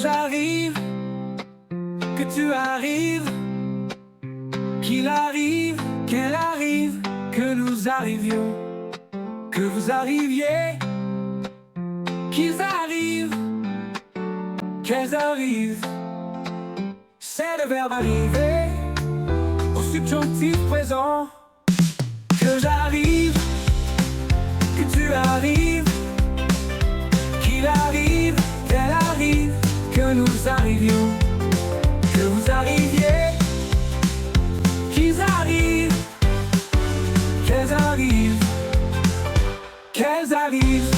j'arrive, que tu arrives, qu'il arrive, qu'elle arrive, que nous arrivions, que vous arriviez, qu'ils arrivent, qu'elles arrivent. C'est le verbe arriver au subjonctif présent. Que j'arrive, que tu arrives, qu'il arrive, qu'elle arrive, que nous arrivions, que vous arriviez, qu'ils arrivent, qu'elles arrivent, qu'elles arrivent.